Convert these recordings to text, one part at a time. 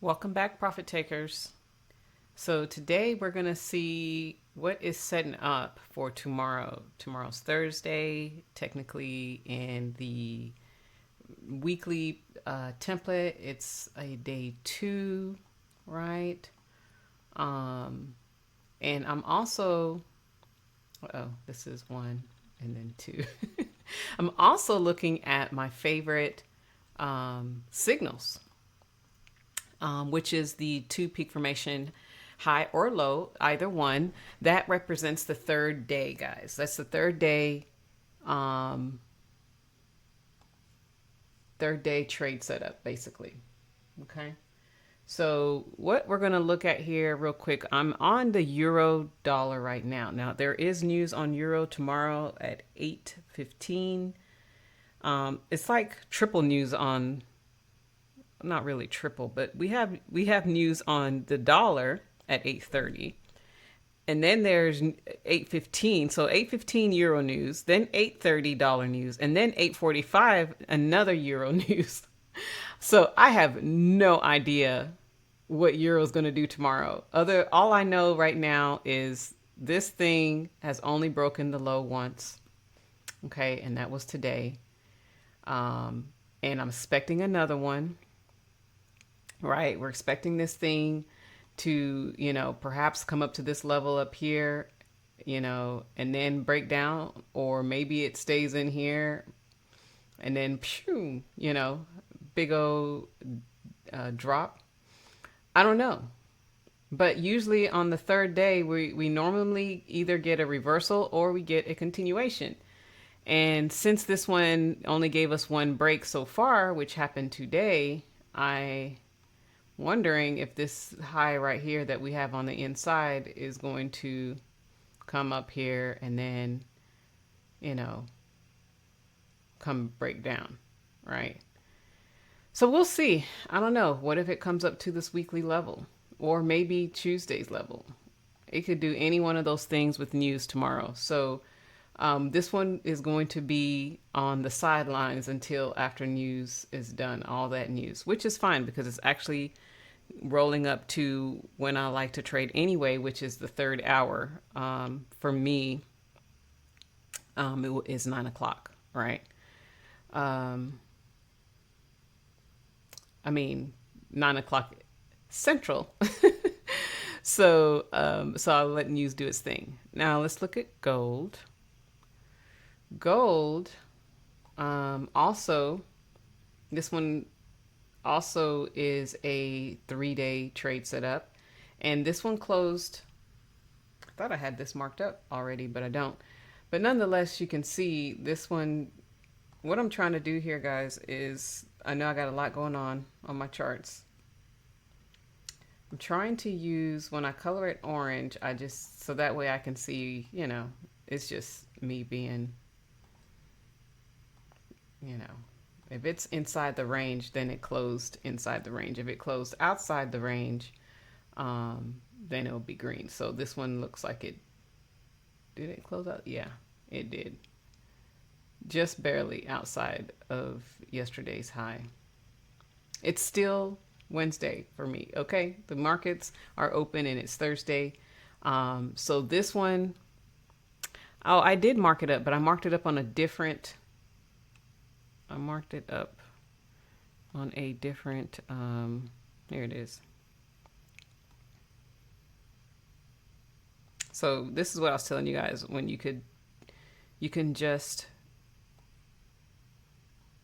Welcome back, profit takers. So today we're going to see what is setting up for tomorrow. Tomorrow's Thursday, technically in the weekly template. It's a day 2, right? And I'm also, this is 1 and then 2. I'm also looking at my favorite signals, which is the 2 peak formation, high or low, either one. That represents the third day, guys. That's the third day trade setup, basically. Okay. So what we're going to look at here real quick, I'm on the euro dollar right now. Now there is news on euro tomorrow at 8:15. It's like triple news on, not really triple, but we have news on the dollar at 8:30. And then there's 8:15, so 8:15 euro news, then 8:30 dollar news, and then 8:45 another euro news. So I have no idea what euro is going to do tomorrow. All I know right now is this thing has only broken the low once. Okay, and that was today. And I'm expecting another one. Right, we're expecting this thing to, perhaps come up to this level up here, and then break down, or maybe it stays in here and then, phew, big old drop. I don't know. But usually on the third day, we normally either get a reversal or we get a continuation. And since this one only gave us one break so far, which happened today, I wondering if this high right here that we have on the inside is going to come up here and then, come break down, right? So we'll see. I don't know. What if it comes up to this weekly level or maybe Tuesday's level? It could do any one of those things with news tomorrow. So this one is going to be on the sidelines until after news is done, all that news, which is fine because it's actually rolling up to when I like to trade anyway, which is the third hour. For me, it is 9 o'clock, right? I mean, 9 o'clock Central. So I'll let news do its thing. Now let's look at gold. Gold, also, this one also is a 3-day trade setup. And this one closed, I thought I had this marked up already, but I don't. But nonetheless, you can see this one. What I'm trying to do here, guys, is I know I got a lot going on my charts. I'm trying to use, when I color it orange, so that way I can see, it's just me being, if it's inside the range, then it closed inside the range. If it closed outside the range, then it'll be green. So this one looks like did it close out? Yeah, it did. Just barely outside of yesterday's high. It's still Wednesday for me, okay? The markets are open and it's Thursday. So this one, I did mark it up, but I marked it up on a different, here it is. So this is what I was telling you guys, when you can just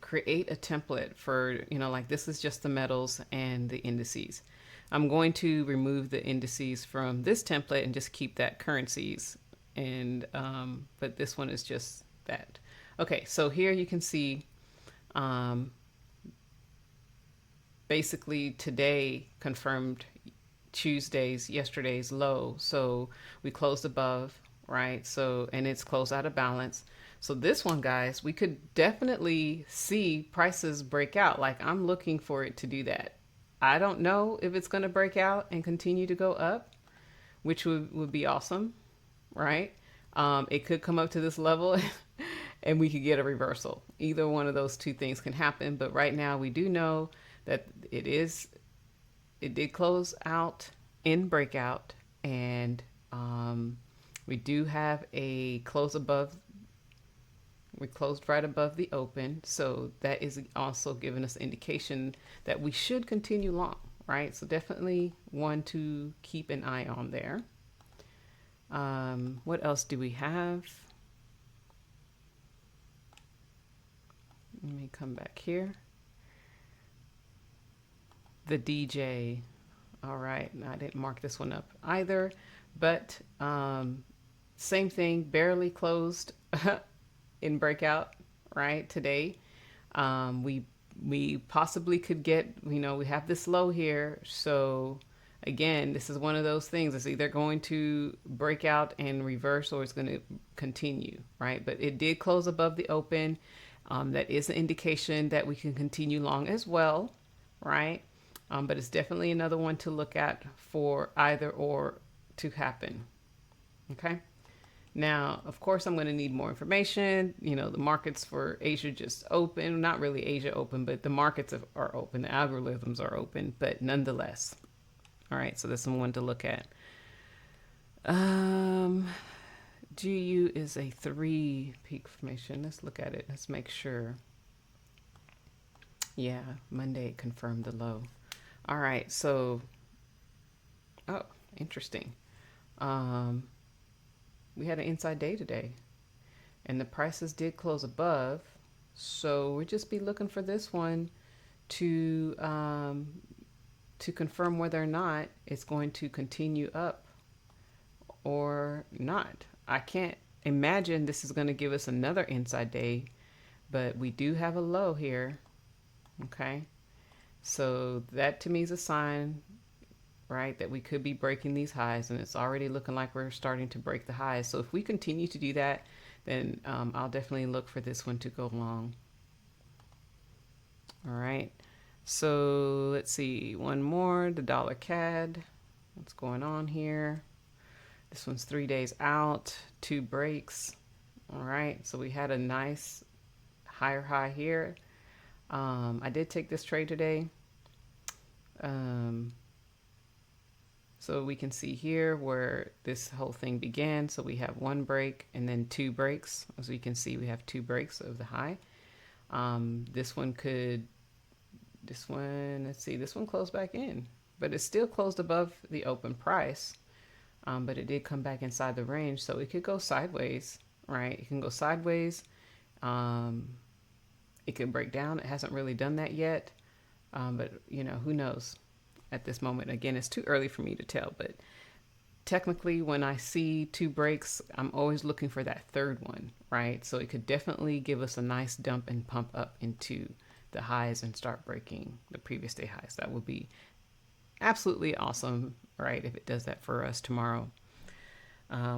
create a template for, like this is just the metals and the indices. I'm going to remove the indices from this template and just keep that currencies. And, but this one is just that. Okay, so here you can see, basically today confirmed yesterday's low. So we closed above, right? So, and it's closed out of balance. So this one, guys, we could definitely see prices break out. Like I'm looking for it to do that. I don't know if it's going to break out and continue to go up, which would be awesome, right? It could come up to this level and we could get a reversal. Either one of those two things can happen. But right now we do know that it is it did close out in breakout, and we do have a close above. We closed right above the open, so that is also giving us indication that we should continue long, right? So definitely one to keep an eye on there. What else do we have? Let me come back here. The DJ. All right, I didn't mark this one up either, but same thing, barely closed in breakout, right, today. We possibly could get, we have this low here. So again, this is one of those things. It's either going to break out and reverse, or it's going to continue, right? But it did close above the open. That is an indication that we can continue long as well, right? But it's definitely another one to look at for either or to happen. Okay. Now, of course, I'm going to need more information. The markets for Asia just open. Not really Asia open, but the markets are open. The algorithms are open, but nonetheless. All right, so this is one to look at. GU is a 3 peak formation. Let's look at it. Let's make sure. Yeah, Monday it confirmed the low. All right, so, oh, interesting. We had an inside day today, and the prices did close above. So we'll just be looking for this one to confirm whether or not it's going to continue up or not. I can't imagine this is going to give us another inside day, but we do have a low here. Okay. So that to me is a sign, right, that we could be breaking these highs, and it's already looking like we're starting to break the highs. So if we continue to do that, then I'll definitely look for this one to go long. All right. So let's see, one more, the dollar CAD. What's going on here? This one's 3 days out, 2 breaks. All right. So we had a nice higher high here. I did take this trade today. So we can see here where this whole thing began. So we have 1 break and then 2 breaks. As we can see, we have 2 breaks of the high. This one, let's see, this one closed back in, but it still closed above the open price. But it did come back inside the range. So it could go sideways, right? It can go sideways. It could break down. It hasn't really done that yet. But who knows at this moment. Again, it's too early for me to tell, but technically when I see 2 breaks, I'm always looking for that third one, right? So it could definitely give us a nice dump and pump up into the highs and start breaking the previous day highs. That would be absolutely awesome, right? If it does that for us tomorrow,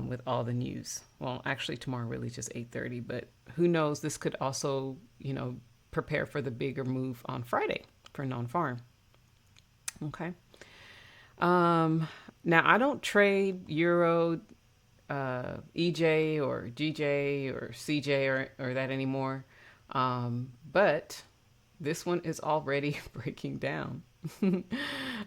with all the news. Well, actually tomorrow really just 8:30, but who knows? This could also, prepare for the bigger move on Friday for non-farm. Okay. Now I don't trade Euro, EJ or GJ or CJ or that anymore. But this one is already breaking down.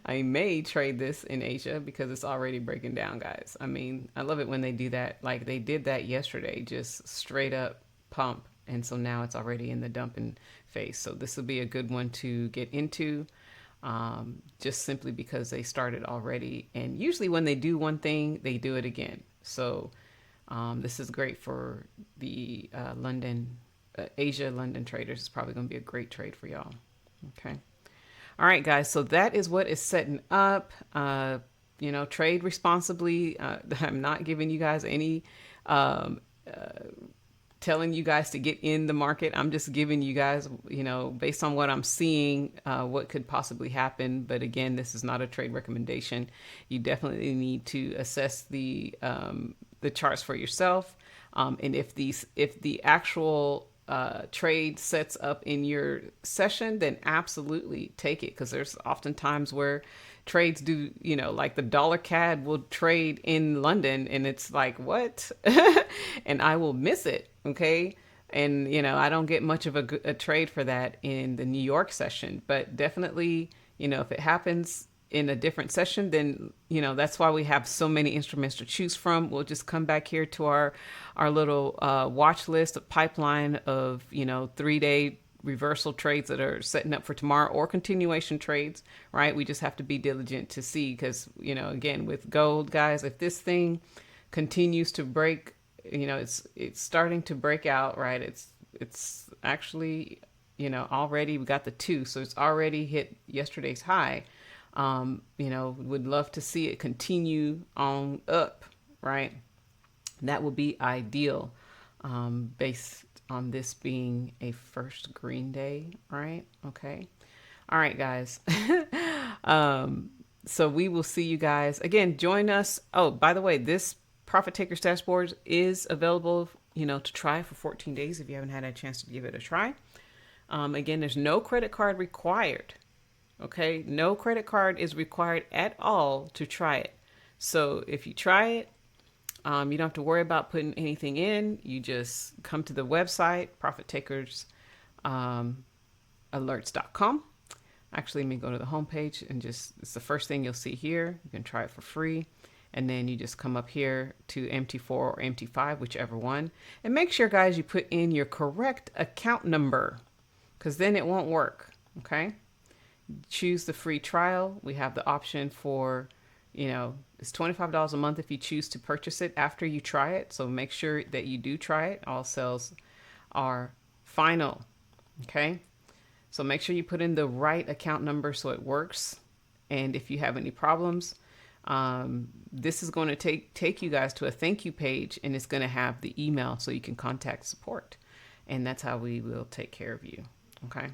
I may trade this in Asia because it's already breaking down, guys. I mean, I love it when they do that. Like they did that yesterday, just straight up pump. And so now it's already in the dumping phase. So this will be a good one to get into, just simply because they started already. And usually when they do one thing, they do it again. So this is great for the Asia London traders. It's probably going to be a great trade for y'all. Okay. All right, guys. So that is what is setting up. Trade responsibly. I'm not giving you guys any telling you guys to get in the market. I'm just giving you guys, based on what I'm seeing, what could possibly happen. But again, this is not a trade recommendation. You definitely need to assess the charts for yourself. And if the actual trade sets up in your session, then absolutely take it. Because there's often times where trades do, like the dollar CAD will trade in London and it's like, what? And I will miss it. Okay. And, I don't get much of a trade for that in the New York session, but definitely, if it happens in a different session, then that's why we have so many instruments to choose from. We'll just come back here to our little watch list, a pipeline of 3-day reversal trades that are setting up for tomorrow, or continuation trades, right? We just have to be diligent to see, because again, with gold, guys, if this thing continues to break, it's starting to break out, right? It's actually already, we got the 2, so it's already hit yesterday's high. Would love to see it continue on up, right? That would be ideal, based on this being a first green day, right? Okay. All right, guys. So we will see you guys again. Join us. Oh, by the way, this Profit Takers Dashboard is available, to try for 14 days if you haven't had a chance to give it a try. Again, there's no credit card required. Okay, no credit card is required at all to try it. So if you try it, you don't have to worry about putting anything in. You just come to the website, profitakersalerts.com. Actually, let me go to the homepage and it's the first thing you'll see here. You can try it for free. And then you just come up here to MT4 or MT5, whichever one. And make sure, guys, you put in your correct account number, because then it won't work. Okay. Choose the free trial. We have the option for, it's $25 a month if you choose to purchase it after you try it. So make sure that you do try it. All sales are final. Okay. So make sure you put in the right account number so it works. And if you have any problems, this is going to take you guys to a thank you page, and it's going to have the email so you can contact support. And that's how we will take care of you. Okay.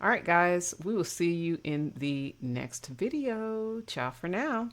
All right, guys, we will see you in the next video. Ciao for now.